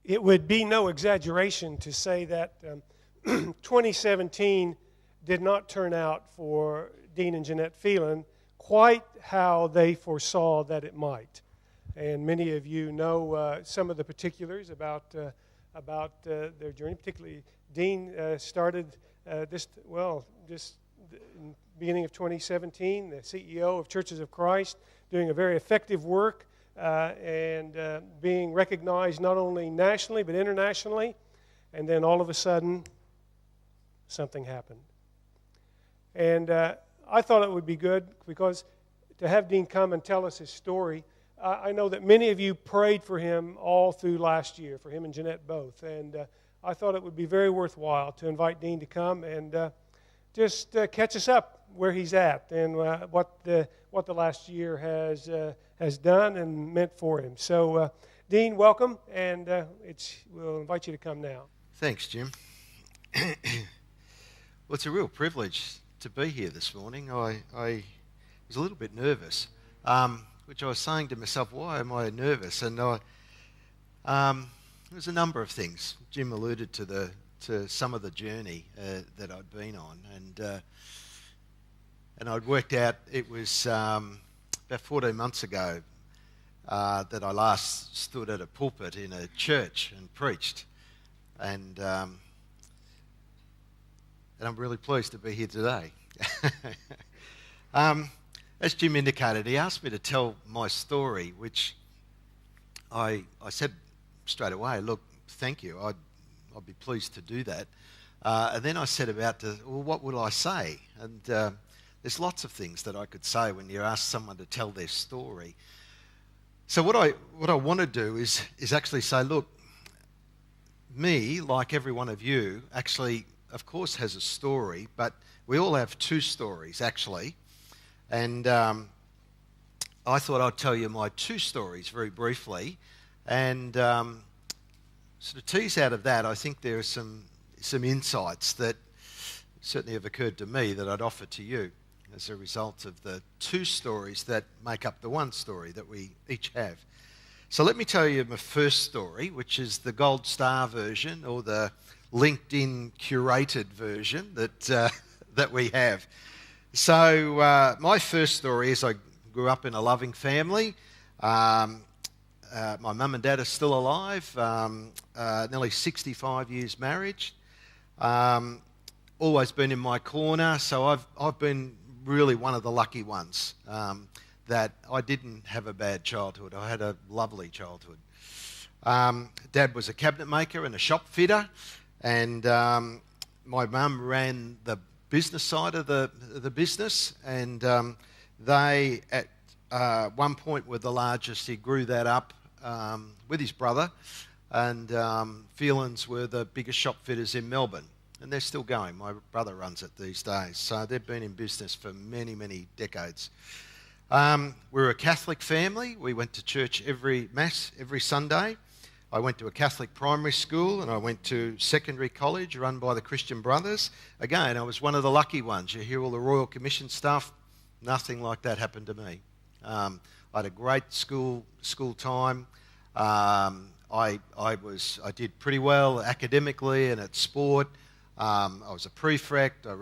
It would be no exaggeration to say that 2017 did not turn out for Dean and Jeanette Phelan quite how they foresaw that it might. And many of you know some of the particulars about their journey. Particularly, Dean started just in the beginning of 2017, the CEO of Churches of Christ, doing a very effective work and being recognized not only nationally but internationally. And then all of a sudden, something happened. And I thought it would be good because to have Dean come and tell us his story. I know that many of you prayed for him all through last year, for him and Jeanette both. And I thought it would be very worthwhile to invite Dean to come and just catch us up where he's at and what the last year has done and meant for him. So, Dean, welcome, and we'll invite you to come now. Thanks, Jim. Well, it's a real privilege to be here this morning. I was a little bit nervous, which I was saying to myself, why am I nervous? And there's a number of things. Jim alluded to some of the journey that I'd been on, and I'd worked out it was about 14 months ago that I last stood at a pulpit in a church and preached, and I'm really pleased to be here today. As Jim indicated, he asked me to tell my story, which I said straight away, look, thank you, I'd be pleased to do that. And then I said well, what would I say? And there's lots of things that I could say when you ask someone to tell their story. So what I want to do is actually say, look, me, like every one of you, actually, of course, has a story, but we all have two stories, actually. And I thought I'd tell you my two stories very briefly. And sort of tease out of that, I think there are some insights that certainly have occurred to me that I'd offer to you as a result of the two stories that make up the one story that we each have. So let me tell you my first story, which is the Gold Star version, or the LinkedIn curated version that we have. So my first story is I grew up in a loving family. My mum and dad are still alive, nearly 65 years marriage. Always been in my corner, so I've been really one of the lucky ones that I didn't have a bad childhood. I had a lovely childhood. Dad was a cabinet maker and a shop fitter, and my mum ran the business side of the business, and they at one point were the largest. He grew that up with his brother, and Phelans were the biggest shop fitters in Melbourne, and they're still going. My brother runs it these days, so they've been in business for many, many decades. We're a Catholic family. We went to church every Sunday. I went to a Catholic primary school, and I went to secondary college run by the Christian Brothers. Again, I was one of the lucky ones. You hear all the Royal Commission stuff. Nothing like that happened to me. I had a great school time. I did pretty well academically and at sport. I was a prefect. I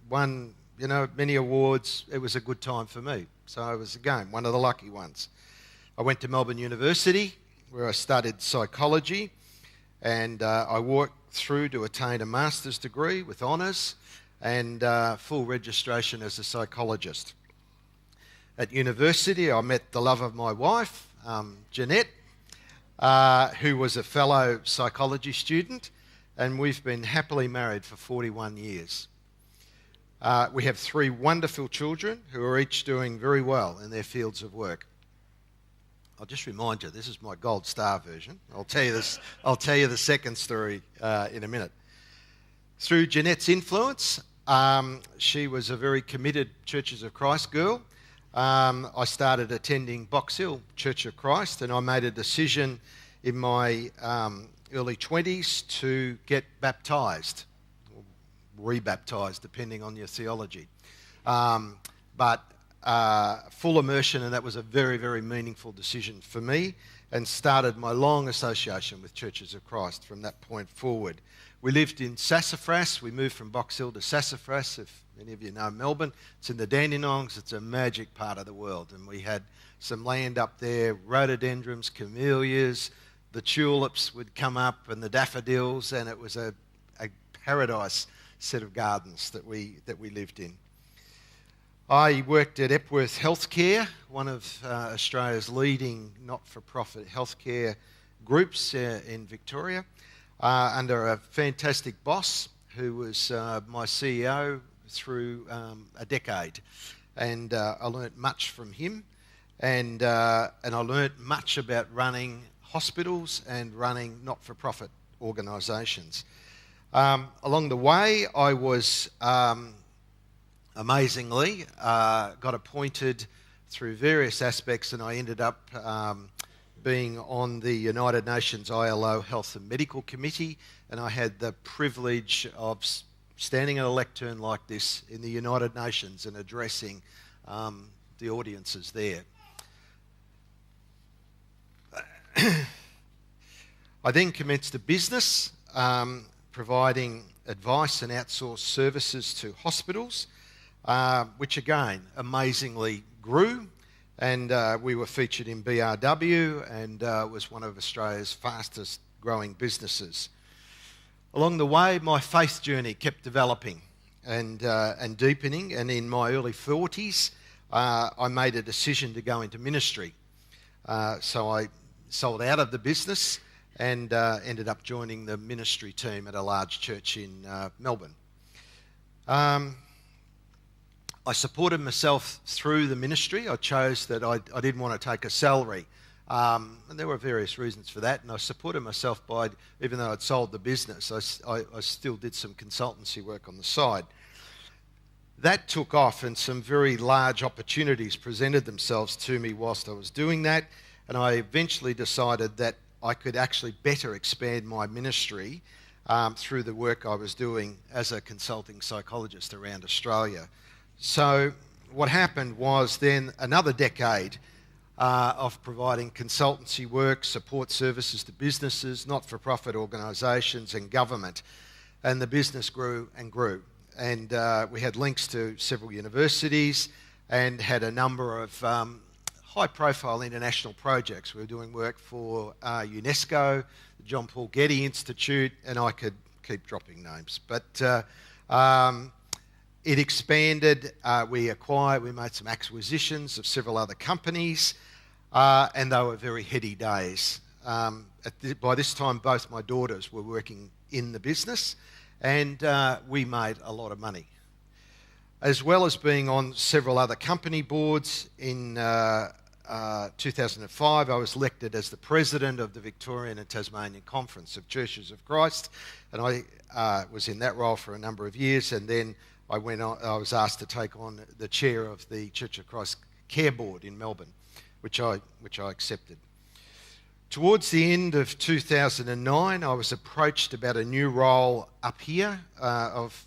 won many awards. It was a good time for me. So I was, again, one of the lucky ones. I went to Melbourne University, where I studied psychology, and I worked through to attain a master's degree with honours and full registration as a psychologist. At university, I met the love of my wife, Jeanette, who was a fellow psychology student, and we've been happily married for 41 years. We have 3 wonderful children who are each doing very well in their fields of work. I'll just remind you, this is my Gold Star version. I'll tell you the second story in a minute. Through Jeanette's influence, she was a very committed Churches of Christ girl. I started attending Box Hill Church of Christ, and I made a decision in my early 20s to get baptised, or rebaptised, depending on your theology. But full immersion, and that was a very, very meaningful decision for me, and started my long association with Churches of Christ from that point forward. We lived in Sassafras. We moved from Box Hill to Sassafras, if many of you know Melbourne. It's in the Dandenongs. It's a magic part of the world, and we had some land up there, rhododendrons, camellias, the tulips would come up, and the daffodils, and it was a paradise set of gardens that we lived in. I worked at Epworth Healthcare, one of Australia's leading not-for-profit healthcare groups in Victoria, under a fantastic boss who was my CEO through a decade. And I learnt much from him, and I learnt much about running hospitals and running not-for-profit organisations. Along the way, I was amazingly got appointed through various aspects, and I ended up being on the United Nations ILO Health and Medical Committee, and I had the privilege of standing at a lectern like this in the United Nations and addressing the audiences there. I then commenced a business providing advice and outsourced services to hospitals, which again amazingly grew, and we were featured in BRW, and was one of Australia's fastest growing businesses. Along the way, my faith journey kept developing and deepening, and in my early 40s, I made a decision to go into ministry. So I sold out of the business and ended up joining the ministry team at a large church in Melbourne. I supported myself through the ministry. I chose that I didn't want to take a salary. And there were various reasons for that. And I supported myself by, even though I'd sold the business, I still did some consultancy work on the side. That took off, and some very large opportunities presented themselves to me whilst I was doing that. And I eventually decided that I could actually better expand my ministry through the work I was doing as a consulting psychologist around Australia. So what happened was then another decade of providing consultancy work, support services to businesses, not-for-profit organisations and government. And the business grew and grew. And we had links to several universities and had a number of high-profile international projects. We were doing work for UNESCO, the John Paul Getty Institute, and I could keep dropping names. But it expanded. We made some acquisitions of several other companies, and they were very heady days. By this time, both my daughters were working in the business, and we made a lot of money. As well as being on several other company boards, in 2005, I was elected as the president of the Victorian and Tasmanian Conference of Churches of Christ, and I was in that role for a number of years, and then I was asked to take on the chair of the Church of Christ Care Board in Melbourne, which I accepted. Towards the end of 2009, I was approached about a new role up here of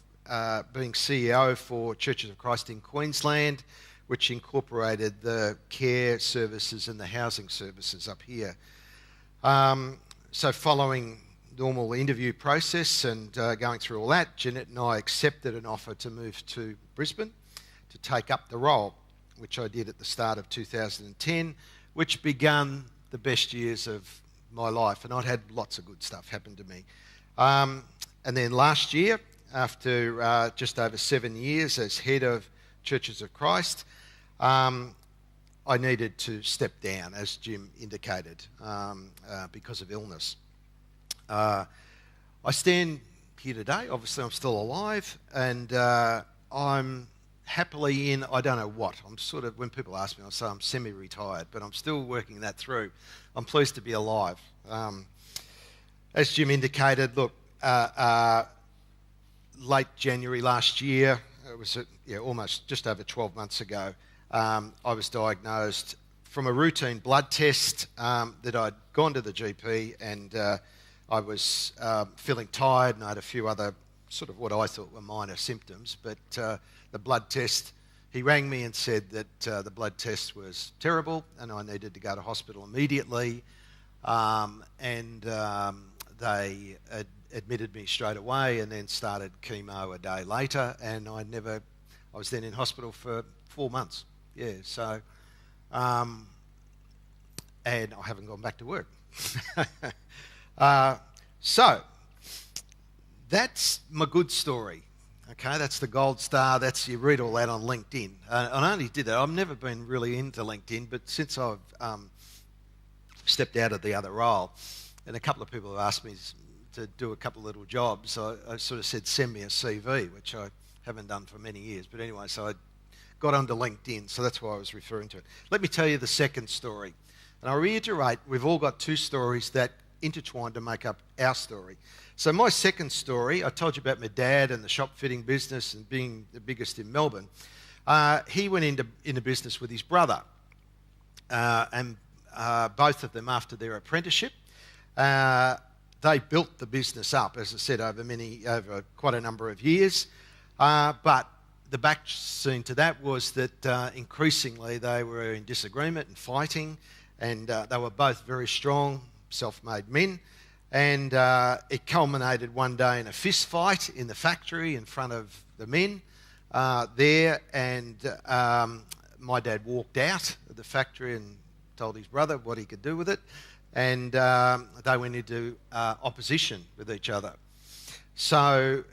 being CEO for Churches of Christ in Queensland, which incorporated the care services and the housing services up here. So following normal interview process and going through all that, Jeanette and I accepted an offer to move to Brisbane to take up the role, which I did at the start of 2010, which began the best years of my life, and I'd had lots of good stuff happen to me. And then last year, after just over 7 years as head of Churches of Christ, I needed to step down, as Jim indicated, because of illness. I stand here today. Obviously, I'm still alive, and I'm happily in, I don't know what. I'm sort of, when people ask me, I say I'm semi-retired, but I'm still working that through. I'm pleased to be alive. As Jim indicated, look, late January last year, it was almost just over 12 months ago, I was diagnosed from a routine blood test that I'd gone to the GP, and I was feeling tired, and I had a few other sort of what I thought were minor symptoms, but the blood test he rang me and said that the blood test was terrible and I needed to go to hospital immediately. They admitted me straight away and then started chemo a day later, and I was then in hospital for 4 months. Yeah, so, and I haven't gone back to work. So, that's my good story. Okay, that's the gold star. You read all that on LinkedIn. I only did that. I've never been really into LinkedIn, but since I've stepped out of the other role, and a couple of people have asked me to do a couple of little jobs, I sort of said, send me a CV, which I haven't done for many years. But anyway, so I got onto LinkedIn, so that's why I was referring to it. Let me tell you the second story. And I'll reiterate, we've all got two stories that intertwine to make up our story. So my second story, I told you about my dad and the shop fitting business and being the biggest in Melbourne. He went into business with his brother, and both of them after their apprenticeship. They built the business up, as I said, over quite a number of years. But the back scene to that was that increasingly they were in disagreement and fighting, and they were both very strong, self-made men. And it culminated one day in a fist fight in the factory in front of the men there. And my dad walked out of the factory and told his brother what he could do with it. And they went into opposition with each other. So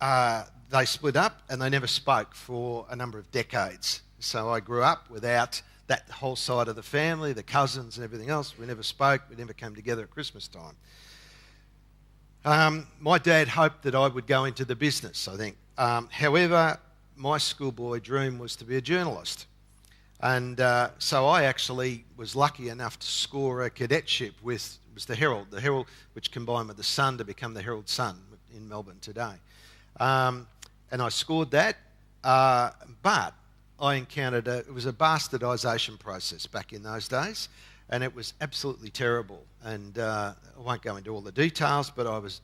they split up and they never spoke for a number of decades. So I grew up without that whole side of the family, the cousins and everything else. We never spoke. We never came together at Christmas time. My dad hoped that I would go into the business, I think. However, my schoolboy dream was to be a journalist. And so I actually was lucky enough to score a cadetship with the Herald, which combined with the Sun to become the Herald Sun in Melbourne today. And I scored that, but I encountered it was a bastardisation process back in those days, and it was absolutely terrible. And I won't go into all the details, but I was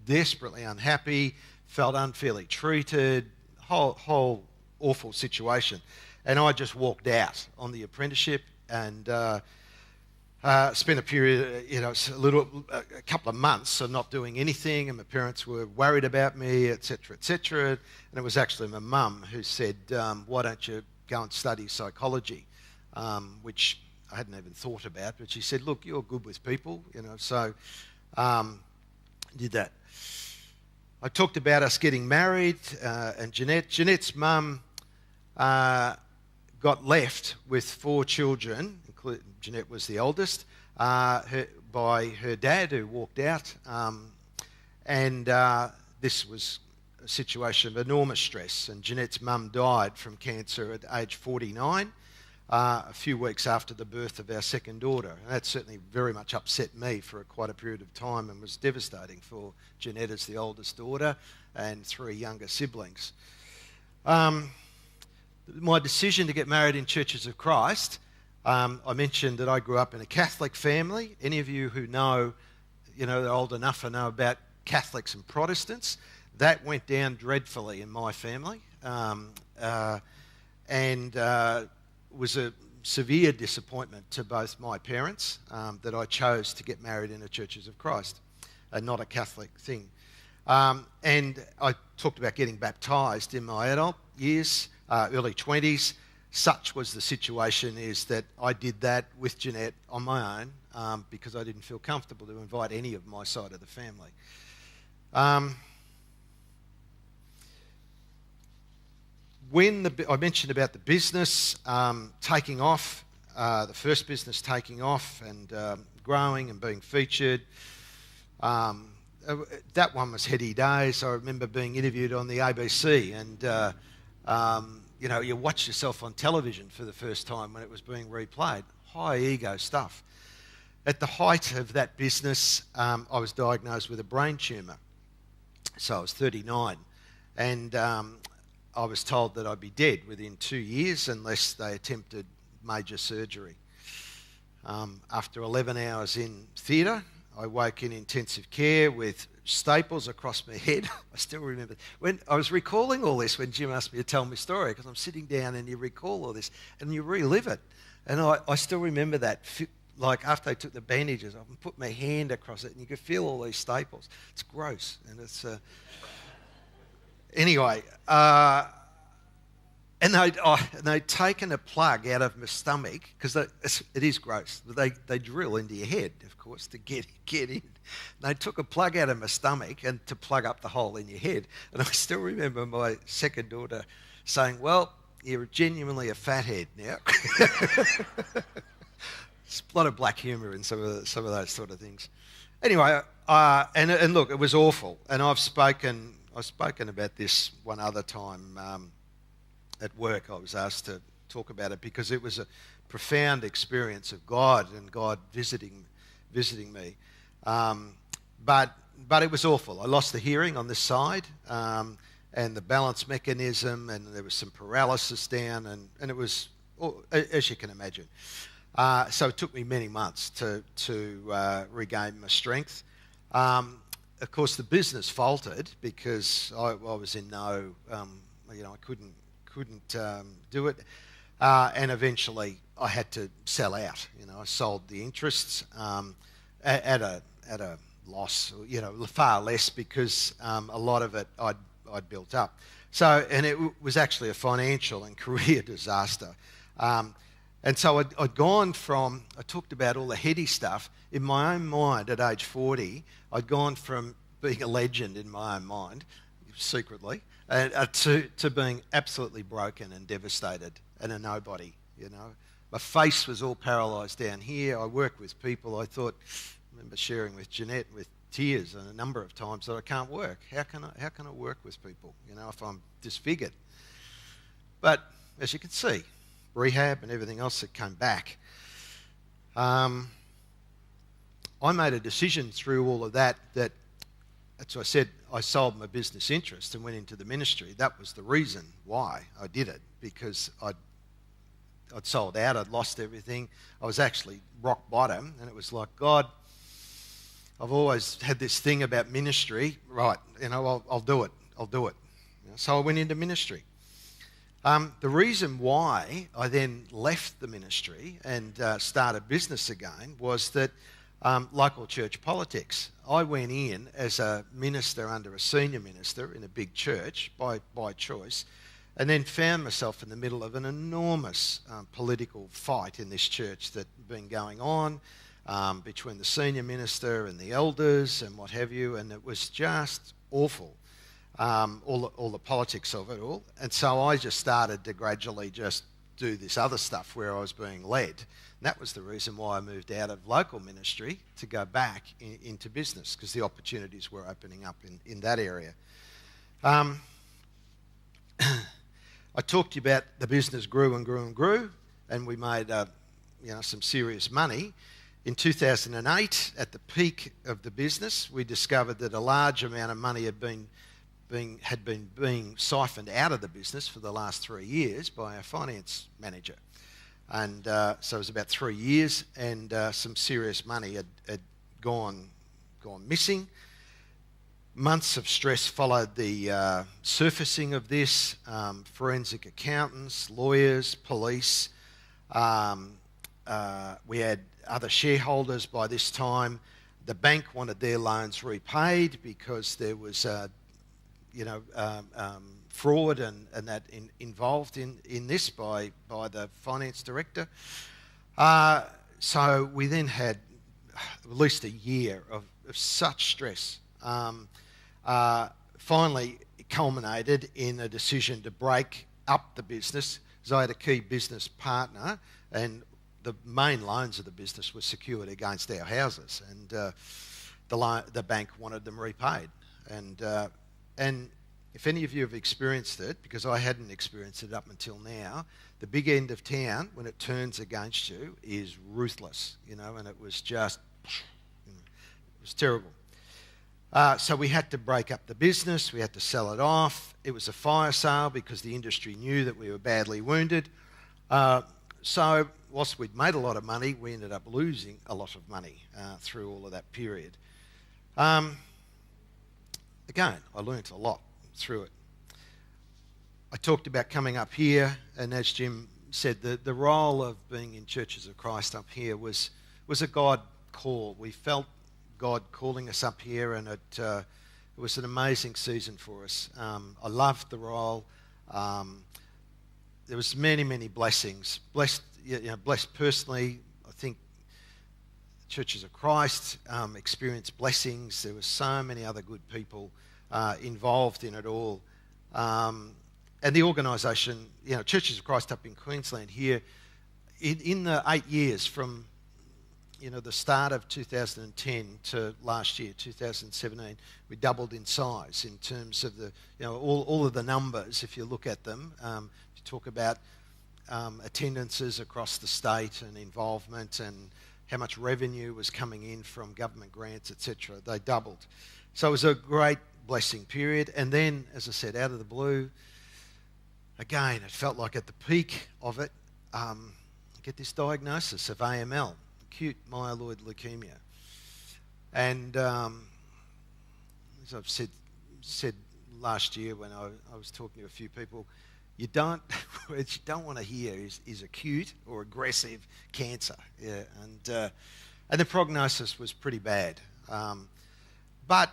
desperately unhappy, felt unfairly treated, whole awful situation. And I just walked out on the apprenticeship and spent a period, a couple of months of not doing anything, and my parents were worried about me, etc., etc. And it was actually my mum who said, why don't you go and study psychology, which I hadn't even thought about, but she said, look, you're good with people, so did that. I talked about us getting married, and Jeanette's mum got left with 4 children, including Jeanette was the oldest, by her dad who walked out, and this was a situation of enormous stress, and Jeanette's mum died from cancer at age 49, a few weeks after the birth of our second daughter. And that certainly very much upset me for quite a period of time and was devastating for Jeanette as the oldest daughter and 3 younger siblings. My decision to get married in Churches of Christ, I mentioned that I grew up in a Catholic family. Any of you who know, they're old enough to know about Catholics and Protestants, that went down dreadfully in my family, and was a severe disappointment to both my parents that I chose to get married in a Churches of Christ and not a Catholic thing. And I talked about getting baptised in my adult years, early 20s. Such was the situation is that I did that with Jeanette on my own because I didn't feel comfortable to invite any of my side of the family. When I mentioned about the business taking off, the first business taking off and growing and being featured, that one was heady days. I remember being interviewed on the ABC and, you watch yourself on television for the first time when it was being replayed. High ego stuff. At the height of that business, I was diagnosed with a brain tumour. So I was 39 and I was told that I'd be dead within 2 years unless they attempted major surgery. After 11 hours in theatre, I woke in intensive care with staples across my head. I still remember when I was recalling all this when Jim asked me to tell my story, because I'm sitting down and you recall all this and you relive it. And I still remember that. Like after they took the bandages off and put my hand across it, and you could feel all these staples. It's gross, and it's anyway. And they'd taken a plug out of my stomach, because it is gross. They drill into your head, of course, to get in. They took a plug out of my stomach and to plug up the hole in your head. And I still remember my second daughter saying, "Well, you're genuinely a fathead now." There's a lot of black humour in some of those sort of things. Anyway, and look, it was awful. And I've spoken about this one other time. At work, I was asked to talk about it because it was a profound experience of God and God visiting me. But it was awful. I lost the hearing on this side, and the balance mechanism, and there was some paralysis down, and it was, as you can imagine. So it took me many months to regain my strength. Of course, the business faltered because I was in no, I couldn't do it, and eventually I had to sell out. I sold the interests at a loss, far less, because a lot of it I'd built up. So, and it was actually a financial and career disaster. And so I'd gone from, I talked about all the heady stuff in my own mind at age 40. I'd gone from being a legend in my own mind, secretly, to being absolutely broken and devastated and a nobody. My face was all paralysed down here. I work with people. I remember sharing with Jeanette with tears a number of times that I can't work. How can I work with people? If I'm disfigured. But as you can see, rehab and everything else that came back. I made a decision through all of that, as I said, I sold my business interest and went into the ministry. That was the reason why I did it, because I'd sold out, I'd lost everything. I was actually rock bottom, and it was like, God, I've always had this thing about ministry. Right, I'll do it. So I went into ministry. The reason why I then left the ministry and started business again was that local church politics. I went in as a minister under a senior minister in a big church by choice, and then found myself in the middle of an enormous political fight in this church that had been going on between the senior minister and the elders and what have you, and it was just awful. All the politics of it all. And so I just started to gradually just do this other stuff where I was being led. And that was the reason why I moved out of local ministry to go back into business, because the opportunities were opening up in that area. I talked to you about the business grew and grew and grew, and we made some serious money. In 2008, at the peak of the business, we discovered that a large amount of money had been being siphoned out of the business for the last 3 years by our finance manager. And so it was about 3 years, and some serious money had gone missing. Months of stress followed the surfacing of this. Forensic accountants, lawyers, police. We had other shareholders by this time. The bank wanted their loans repaid because there was fraud and that involved in this by the finance director. So we then had at least a year of such stress. Finally, it culminated in a decision to break up the business, because I had a key business partner, and the main loans of the business were secured against our houses, and the bank wanted them repaid. And if any of you have experienced it, because I hadn't experienced it up until now, the big end of town, when it turns against you, is ruthless, and it was just, it was terrible. So we had to break up the business, we had to sell it off. It was a fire sale because the industry knew that we were badly wounded. So whilst we'd made a lot of money, we ended up losing a lot of money through all of that period. again, I learnt a lot through it. I talked about coming up here, and as Jim said, the role of being in Churches of Christ up here was a God call. We felt God calling us up here, and it was an amazing season for us. I loved the role. There was many blessings. Blessed personally. I think Churches of Christ experienced blessings. There were so many other good people involved in it all. And the organisation, Churches of Christ up in Queensland here, in the 8 years from the start of 2010 to last year, 2017, we doubled in size in terms of the, all of the numbers. If you look at them, you talk about attendances across the state and involvement and how much revenue was coming in from government grants, etc. They doubled. So it was a great blessing period. And then, as I said, out of the blue, again, it felt like at the peak of it, get this diagnosis of AML, acute myeloid leukemia. And as I've said last year when I was talking to a few people, what you don't want to hear is acute or aggressive cancer. Yeah, and the prognosis was pretty bad. But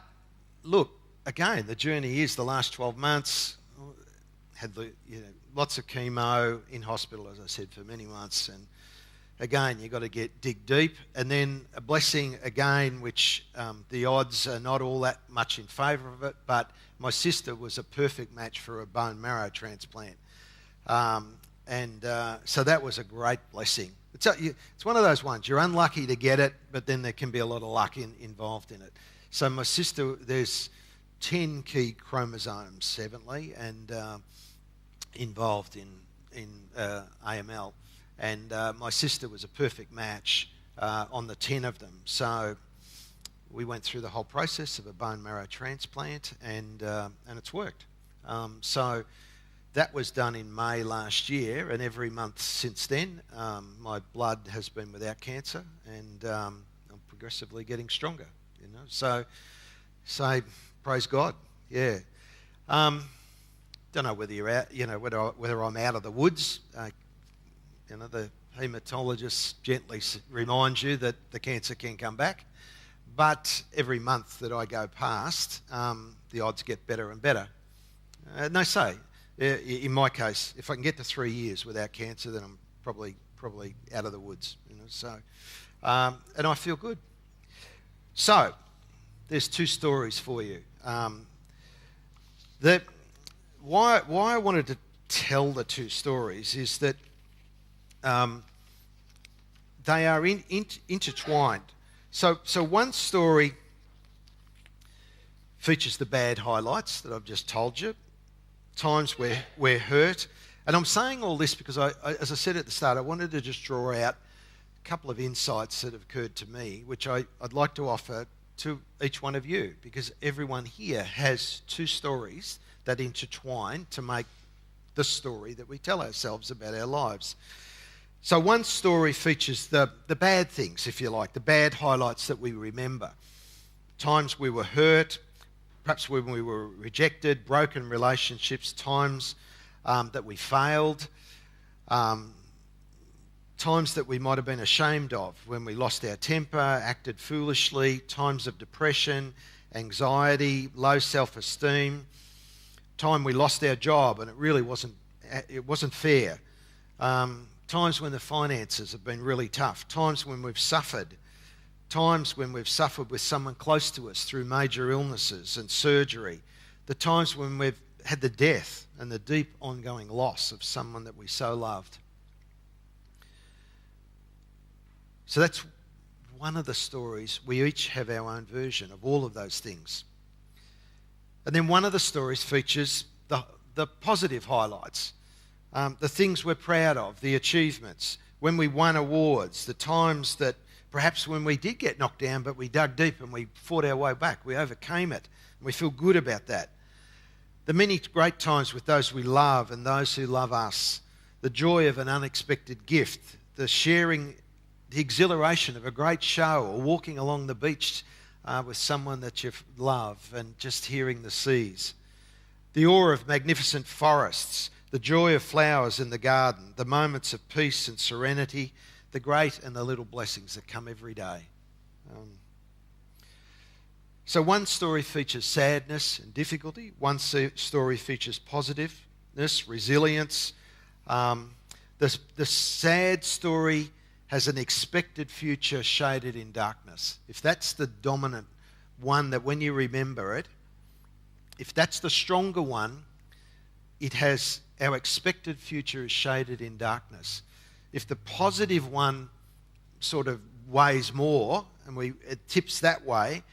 look, again, the journey is the last 12 months. Had lots of chemo in hospital, as I said, for many months, and again, you've got to dig deep. And then a blessing again, which the odds are not all that much in favour of it, but my sister was a perfect match for a bone marrow transplant. So that was a great blessing. It's one of those ones, you're unlucky to get it, but then there can be a lot of luck involved in it. So my sister, there's 10 key chromosomes, haven't and involved in AML. And my sister was a perfect match on the 10 of them. So we went through the whole process of a bone marrow transplant, and it's worked. So that was done in May last year, and every month since then, my blood has been without cancer, and I'm progressively getting stronger. So praise God. Yeah. Don't know whether you're out, whether I'm out of the woods. The haematologist gently reminds you that the cancer can come back. But every month that I go past, the odds get better and better. And they say, in my case, if I can get to 3 years without cancer, then I'm probably out of the woods. So, and I feel good. So, there's 2 stories for you. Why I wanted to tell the 2 stories is that they are intertwined. So one story features the bad highlights that I've just told you, times where we're hurt. And I'm saying all this because, as I said at the start, I wanted to just draw out a couple of insights that have occurred to me, which I'd like to offer to each one of you, because everyone here has 2 stories that intertwine to make the story that we tell ourselves about our lives. So one story features the bad things, if you like, the bad highlights that we remember. Times we were hurt, perhaps when we were rejected, broken relationships, times that we failed, times that we might have been ashamed of, when we lost our temper, acted foolishly, times of depression, anxiety, low self-esteem, time we lost our job and it really wasn't fair, times when the finances have been really tough, times when we've suffered, times when we've suffered with someone close to us through major illnesses and surgery, the times when we've had the death and the deep ongoing loss of someone that we so loved. So that's one of the stories. We each have our own version of all of those things. And then one of the stories features the positive highlights, the things we're proud of, the achievements, when we won awards, the times that perhaps when we did get knocked down but we dug deep and we fought our way back, we overcame it, and we feel good about that. The many great times with those we love and those who love us, the joy of an unexpected gift, the sharing, the exhilaration of a great show, or walking along the beach with someone that you love, and just hearing the seas. The awe of magnificent forests, the joy of flowers in the garden, the moments of peace and serenity, the great and the little blessings that come every day. So one story features sadness and difficulty. One story features positiveness, resilience. The sad story has an expected future shaded in darkness. If that's the dominant one, that when you remember it, if that's the stronger one, it has our expected future is shaded in darkness. If the positive one sort of weighs more and it tips that way,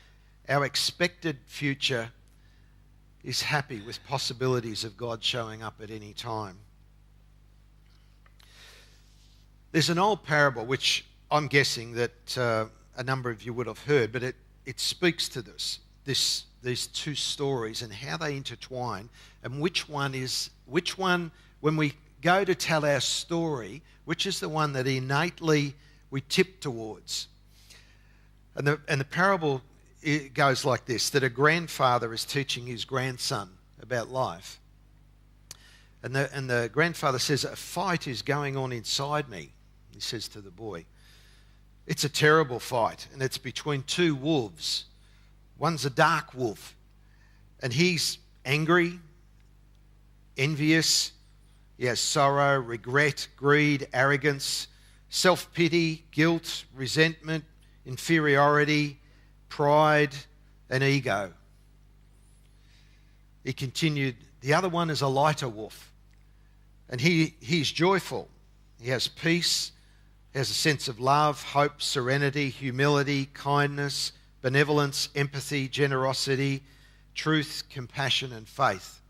our expected future is happy with possibilities of God showing up at any time. There's an old parable which I'm guessing that a number of you would have heard, but it speaks to these two stories and how they intertwine, and which one, when we go to tell our story, which is the one that innately we tip towards. And the parable, it goes like this, that a grandfather is teaching his grandson about life. And the grandfather says, "A fight is going on inside me," he says to the boy. "It's a terrible fight, and it's between two wolves. One's a dark wolf, and he's angry, envious. He has sorrow, regret, greed, arrogance, self-pity, guilt, resentment, inferiority, pride, and ego." He continued, "The other one is a lighter wolf, and he's joyful. He has peace, he has a sense of love, hope, serenity, humility, kindness, benevolence, empathy, generosity, truth, compassion, and faith.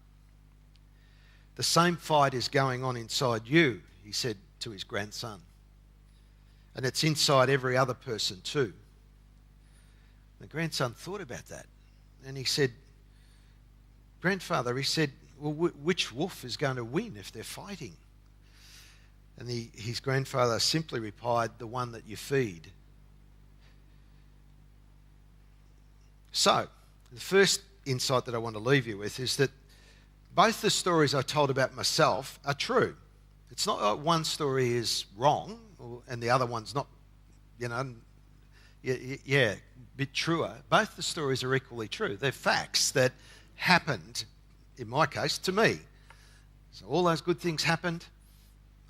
The same fight is going on inside you," he said to his grandson. "And it's inside every other person too." The grandson thought about that, and he said, "Grandfather," he said, "well, which wolf is going to win if they're fighting?" And his grandfather simply replied, "The one that you feed." So, the first insight that I want to leave you with is that both the stories I told about myself are true. It's not like one story is wrong and the other one's not, a bit truer. Both the stories are equally true. They're facts that happened, in my case, to me. So all those good things happened,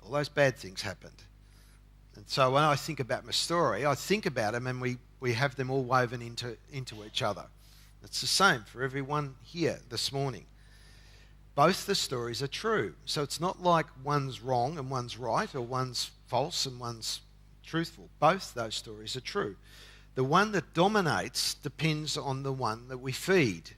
all those bad things happened. And so when I think about my story, I think about them and we have them all woven into each other. It's the same for everyone here this morning. Both the stories are true. So it's not like one's wrong and one's right, or one's false and one's truthful. Both those stories are true. The one that dominates depends on the one that we feed.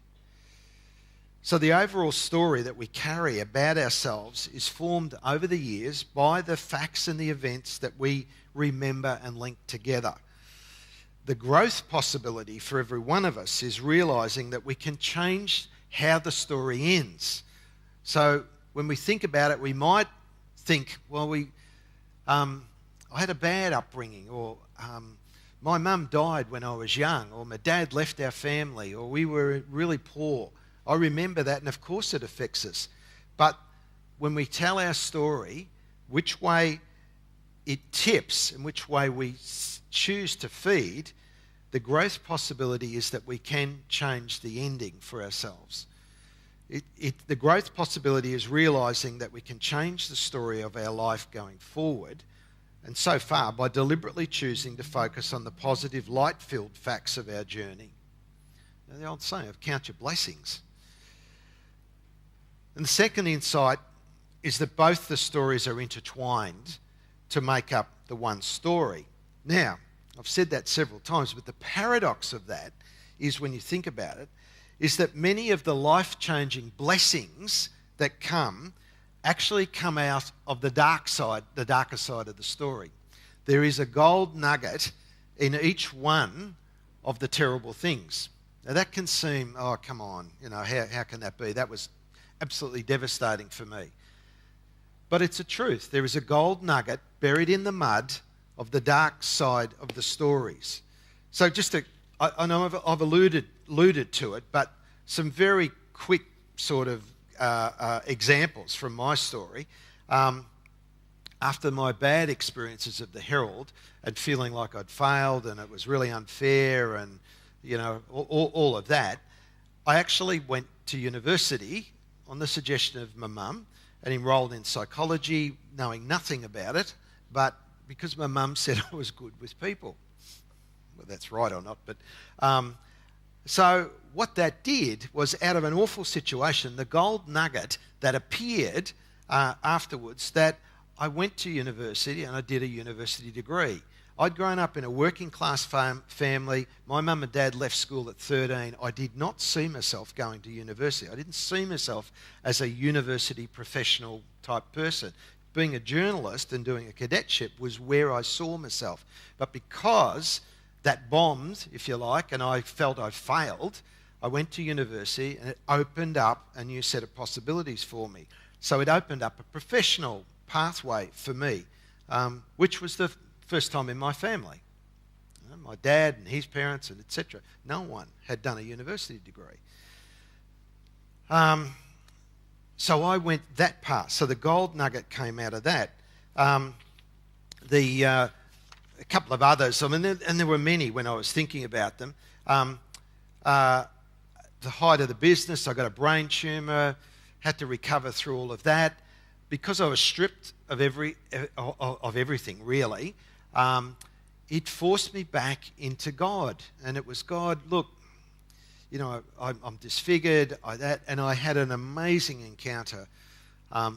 So the overall story that we carry about ourselves is formed over the years by the facts and the events that we remember and link together. The growth possibility for every one of us is realizing that we can change how the story ends. So when we think about it, we might think, well, I had a bad upbringing, or my mum died when I was young, or my dad left our family, or we were really poor. I remember that, and of course it affects us. But when we tell our story, which way it tips and which way we choose to feed, the growth possibility is that we can change the ending for ourselves. The growth possibility is realising that we can change the story of our life going forward, and so far by deliberately choosing to focus on the positive, light-filled facts of our journey. Now, the old saying of count your blessings. And the second insight is that both the stories are intertwined to make up the one story. Now, I've said that several times, but the paradox of that is, when you think about it, is that many of the life-changing blessings that actually come out of the darker side of the story. There is a gold nugget in each one of the terrible things. Now that can seem, oh, come on, how can that be? That was absolutely devastating for me. But it's a truth. There is a gold nugget buried in the mud of the dark side of the stories. So I know I've alluded to it, but some very quick sort of examples from my story. After my bad experiences of the Herald and feeling like I'd failed and it was really unfair and, all of that, I actually went to university on the suggestion of my mum and enrolled in psychology, knowing nothing about it, but because my mum said I was good with people. Well, that's right or not, but... So what that did was, out of an awful situation, the gold nugget that appeared afterwards, that I went to university and I did a university degree. I'd grown up in a working class family. My mum and dad left school at 13. I did not see myself going to university. I didn't see myself as a university professional type person. Being a journalist and doing a cadetship was where I saw myself. But because that bombed, if you like, and I felt I failed, I went to university and it opened up a new set of possibilities for me. So it opened up a professional pathway for me, which was the first time in my family. My dad and his parents and etc. No one had done a university degree. So I went that path. So the gold nugget came out of that. A couple of others, and there were many when I was thinking about them. The height of the business, I got a brain tumour, had to recover through all of that. Because I was stripped of everything, really, it forced me back into God. And it was, God, look, I'm disfigured, and I had an amazing encounter,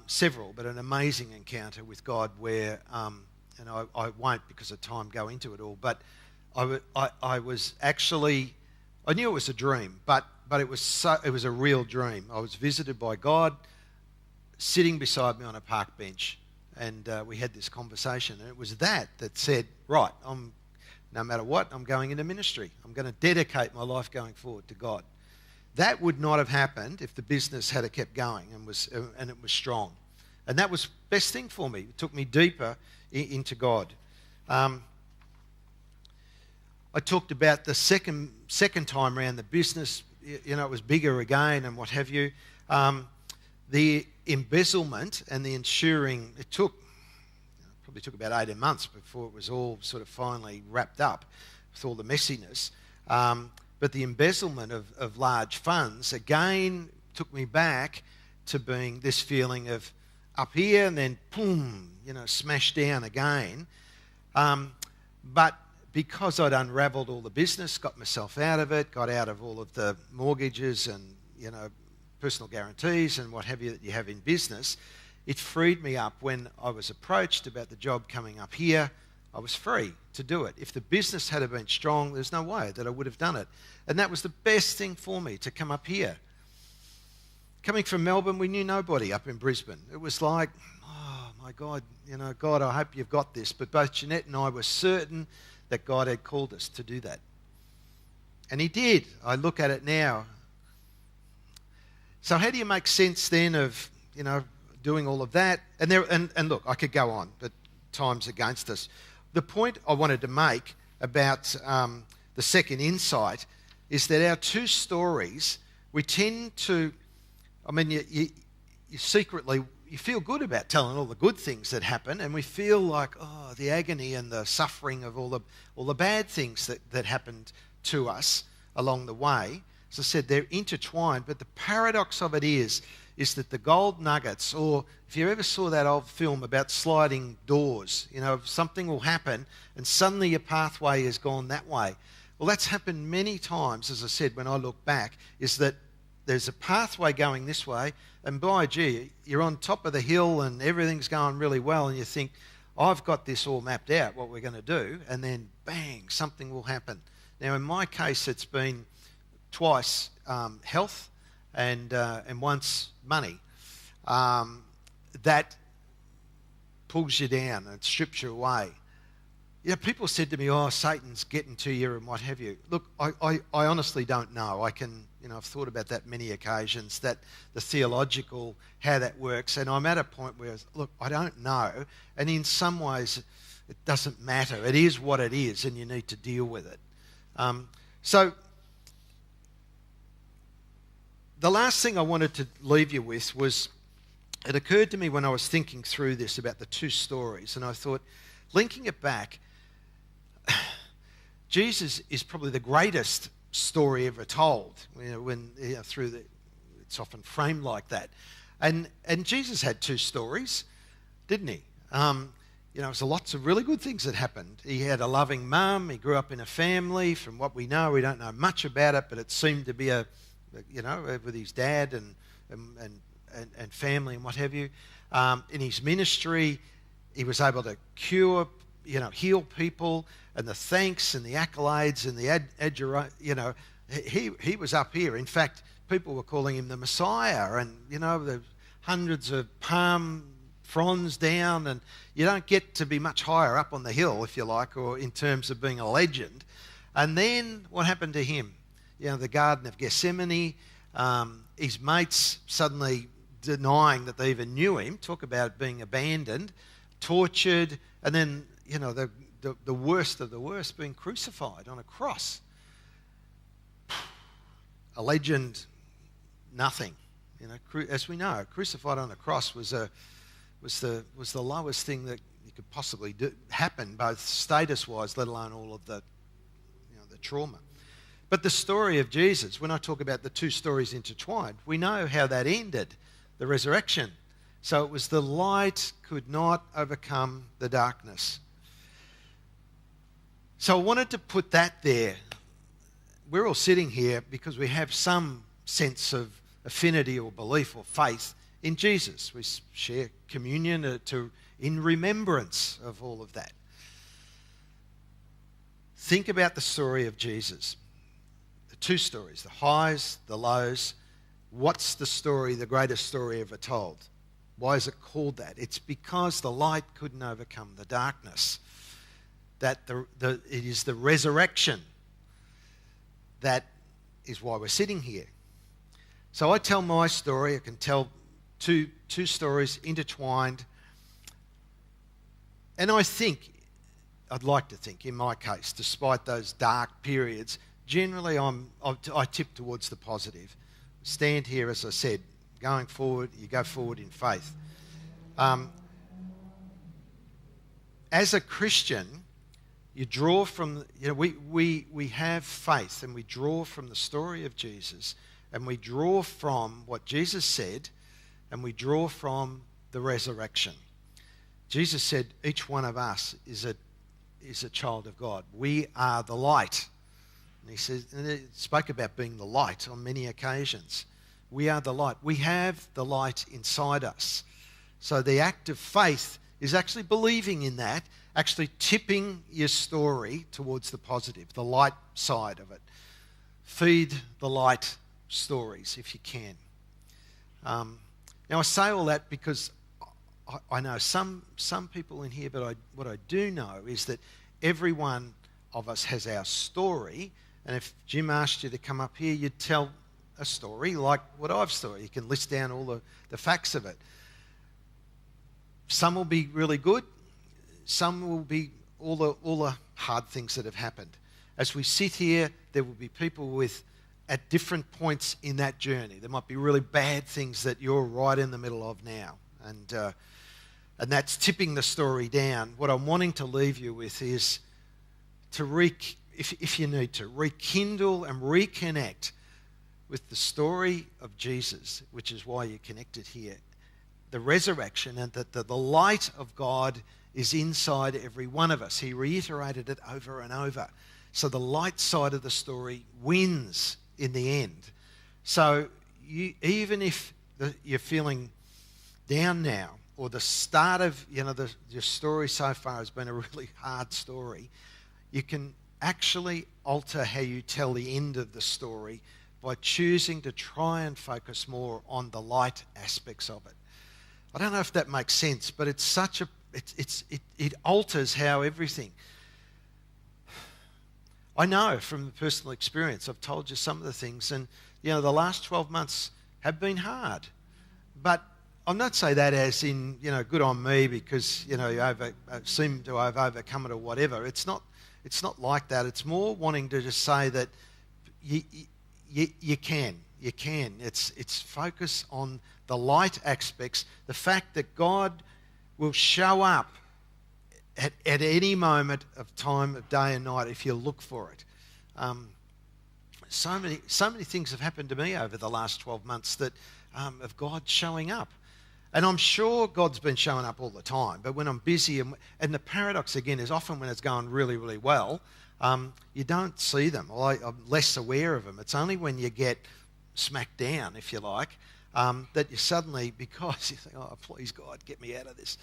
several, but an amazing encounter with God where, and I won't because of time go into it all, but I was actually, I knew it was a dream, but it was a real dream. I was visited by God, sitting beside me on a park bench, and we had this conversation, and it was that said, right, no matter what, I'm going into ministry. I'm going to dedicate my life going forward to God. That would not have happened if the business had kept going and it was strong. And that was the best thing for me. It took me deeper into God. I talked about the second time around the business. It was bigger again and what have you. The embezzlement and the ensuring, probably took about 18 months before it was all sort of finally wrapped up with all the messiness. But the embezzlement of large funds, again, took me back to being this feeling of up here and then, boom, smashed down again. But because I'd unravelled all the business, got myself out of it, got out of all of the mortgages and, personal guarantees and what have you that you have in business, it freed me up. When I was approached about the job coming up here, I was free to do it. If the business had been strong, there's no way that I would have done it. And that was the best thing for me, to come up here. Coming from Melbourne, we knew nobody up in Brisbane. It was like, oh my God, God, I hope you've got this. But both Jeanette and I were certain that God had called us to do that. And he did. I look at it now. So how do you make sense then of, doing all of that? And look, I could go on, but time's against us. The point I wanted to make about the second insight is that our two stories, we tend to, you secretly, you feel good about telling all the good things that happen, and we feel like, oh, the agony and the suffering of all the bad things that happened to us along the way. As I said, they're intertwined, but the paradox of it is that the gold nuggets, or if you ever saw that old film about sliding doors, something will happen and suddenly your pathway has gone that way. Well, that's happened many times, as I said, when I look back, is that there's a pathway going this way, and by gee, you're on top of the hill and everything's going really well, and you think, I've got this all mapped out, what we're going to do, and then bang, something will happen. Now, in my case, it's been twice health and once money. That pulls you down and strips you away. People said to me, oh, Satan's getting to you and what have you. Look, I honestly don't know. I've thought about that many occasions, that the theological, how that works, and I'm at a point where, look, I don't know, and in some ways it doesn't matter. It is what it is, and you need to deal with it. So the last thing I wanted to leave you with was, it occurred to me when I was thinking through this about the two stories, and I thought, linking it back, Jesus is probably the greatest story ever told. It's often framed like that, and Jesus had two stories, didn't he? There's lots of really good things that happened. He had a loving mum. He grew up in a family. From what we know, we don't know much about it, but it seemed to be with his dad and family and what have you. In his ministry, he was able to cure, heal people, and the thanks and the accolades and the he was up here. In fact, people were calling him the Messiah, and the hundreds of palm fronds down, and you don't get to be much higher up on the hill, if you like, or in terms of being a legend. And then what happened to him? The Garden of Gethsemane, his mates suddenly denying that they even knew him. Talk about being abandoned, tortured, and then, the worst of the worst, being crucified on a cross. A legend, nothing. As we know, crucified on a cross was the lowest thing that you could possibly happen, both status-wise, let alone all of the trauma. But the story of Jesus, when I talk about the two stories intertwined, we know how that ended, the resurrection. So it was the light could not overcome the darkness. So I wanted to put that there. We're all sitting here because we have some sense of affinity or belief or faith in Jesus. We share communion in remembrance of all of that. Think about the story of Jesus. The two stories, the highs, the lows. What's the story, the greatest story ever told? Why is it called that? It's because the light couldn't overcome the darkness. That it is the resurrection that is why we're sitting here. So I tell my story. I can tell two stories intertwined. And I'd like to think, in my case, despite those dark periods, generally I tip towards the positive. Stand here, as I said, going forward, you go forward in faith. As a Christian, you draw from, we have faith, and we draw from the story of Jesus, and we draw from what Jesus said, and we draw from the resurrection. Jesus said each one of us is a child of God. We are the light. And he spoke about being the light on many occasions. We are the light. We have the light inside us. So the act of faith is actually believing in that, actually tipping your story towards the positive, the light side of it. Feed the light stories if you can. Now I say all that because I know some people in here, but what I do know is that every one of us has our story. And if Jim asked you to come up here, you'd tell a story like what I've told. You can list down all the facts of it. Some will be really good. Some will be all the hard things that have happened. As we sit here, there will be people at different points in that journey. There might be really bad things that you're right in the middle of now. And that's tipping the story down. What I'm wanting to leave you with is to if you need to, rekindle and reconnect with the story of Jesus, which is why you're connected here. The resurrection, and that the light of God is inside every one of us. He reiterated it over and over. So the light side of the story wins in the end. So even if you're feeling down now, or the start of your story so far has been a really hard story, you can actually alter how you tell the end of the story by choosing to try and focus more on the light aspects of it. I don't know if that makes sense, but it's it alters how everything. I know from personal experience, I've told you some of the things, and the last 12 months have been hard. But I'm not saying that as in, good on me because, you seem to have overcome it or whatever. It's not like that. It's more wanting to just say that you can. You can. It's focus on the light aspects, the fact that God will show up at any moment of time of day and night if you look for it. So many things have happened to me over the last 12 months that of God showing up. And I'm sure God's been showing up all the time, but when I'm busy, and the paradox again is often when it's going really, really well, you don't see them. I'm less aware of them. It's only when you get smacked down, if you like, that you suddenly, because you think, oh, please God, get me out of this,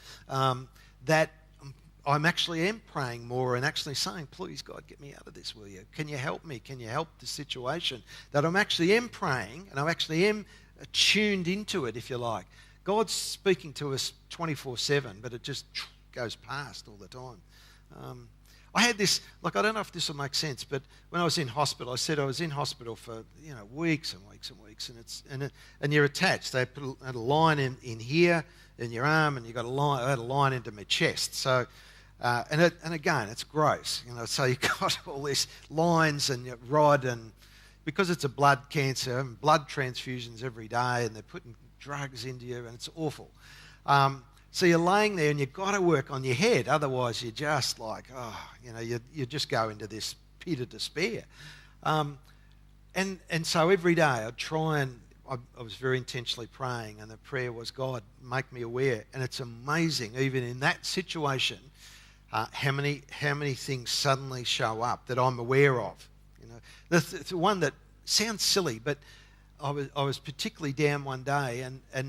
that I'm actually am praying more and actually saying, please God, get me out of this, will you? Can you help me? Can you help the situation? That I'm actually am praying and I actually am tuned into it, if you like. God's speaking to us 24/7, but it just goes past all the time. I had this, I don't know if this will make sense, but when I was in hospital, I said I was in hospital for weeks and weeks and weeks, and you're attached. They had a line in here in your arm, and you got a line. I had a line into my chest. So, and again, it's gross, So you got all these lines and your rod, and because it's a blood cancer, and blood transfusions every day, and they're putting drugs into you, and it's awful. So you're laying there and you've got to work on your head, otherwise you're just like, you just go into this pit of despair. And so every day I'd try and, I was very intentionally praying, and the prayer was, God, make me aware. And it's amazing, even in that situation, how many things suddenly show up that I'm aware of. The one that sounds silly, but I was particularly down one day, and I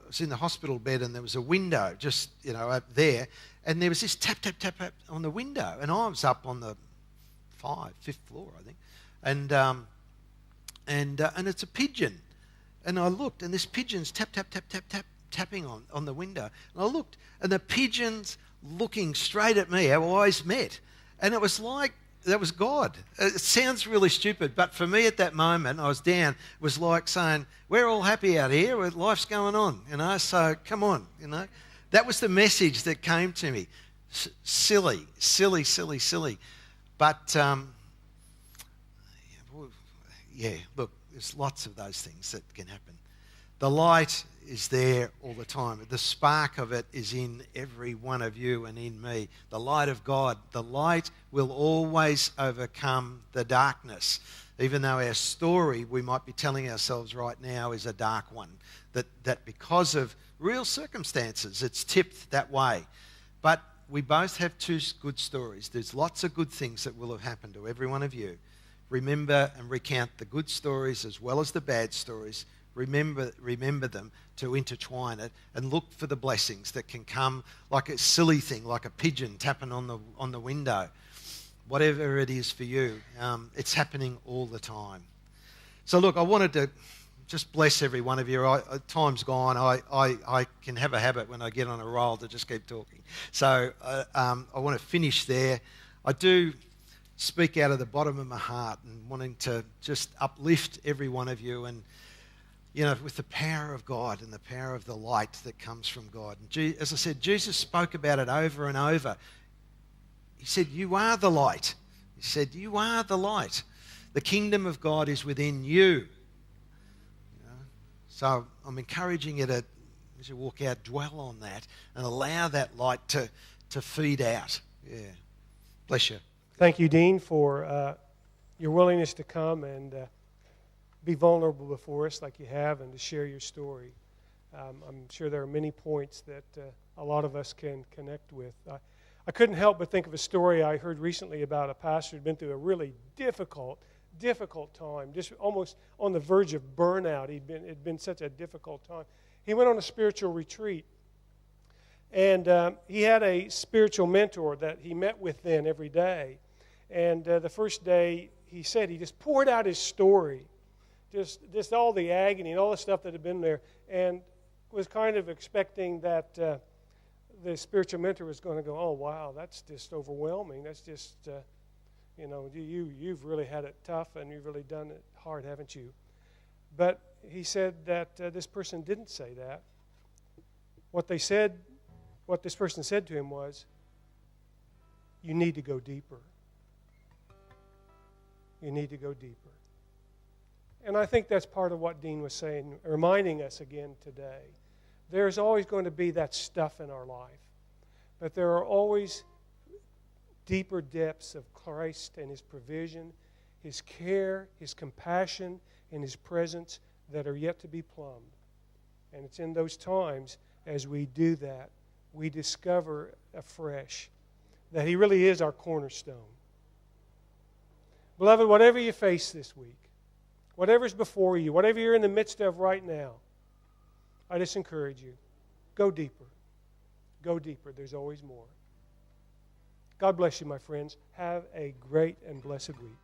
was in the hospital bed, and there was a window just up there, and there was this tap tap tap tap on the window, and I was up on the fifth floor, I think, and it's a pigeon, and I looked, and this pigeon's tap tap tap tap tap tapping on the window, and I looked, and the pigeon's looking straight at me, our eyes met, and it was like that was God. It sounds really stupid, but for me at that moment, I was down, it was like saying, we're all happy out here, life's going on, so come on, That was the message that came to me. Silly. But, look, there's lots of those things that can happen. The light is there all the time. The spark of it is in every one of you and in me. The light of God. The light will always overcome the darkness. Even though our story, we might be telling ourselves right now, is a dark one. That because of real circumstances, it's tipped that way. But we both have two good stories. There's lots of good things that will have happened to every one of you. Remember and recount the good stories as well as the bad stories. Remember them, to intertwine it, and look for the blessings that can come, like a silly thing, like a pigeon tapping on the window. Whatever it is for you, it's happening all the time. So look, I wanted to just bless every one of you. Time's gone. I can have a habit when I get on a roll to just keep talking. So I want to finish there. I do speak out of the bottom of my heart and wanting to just uplift every one of you, and with the power of God and the power of the light that comes from God. And as I said, Jesus spoke about it over and over. He said, you are the light. He said, you are the light. The kingdom of God is within you. So I'm encouraging you to, as you walk out, dwell on that and allow that light to feed out. Yeah. Bless you. Thank you, Dean, for your willingness to come and be vulnerable before us like you have, and to share your story. I'm sure there are many points that a lot of us can connect with. I couldn't help but think of a story I heard recently about a pastor who'd been through a really difficult time, just almost on the verge of burnout. It'd been such a difficult time. He went on a spiritual retreat, and he had a spiritual mentor that he met with then every day. And the first day, he said he just poured out his story, just all the agony and all the stuff that had been there, and was kind of expecting that the spiritual mentor was going to go, oh, wow, that's just overwhelming. That's just, you've really had it tough, and you've really done it hard, haven't you? But he said that this person didn't say that. What this person said to him was, you need to go deeper. You need to go deeper. And I think that's part of what Dean was saying, reminding us again today. There's always going to be that stuff in our life. But there are always deeper depths of Christ and His provision, His care, His compassion, and His presence that are yet to be plumbed. And it's in those times, as we do that, we discover afresh that He really is our cornerstone. Beloved, whatever you face this week, whatever's before you, whatever you're in the midst of right now, I just encourage you, go deeper. Go deeper. There's always more. God bless you, my friends. Have a great and blessed week.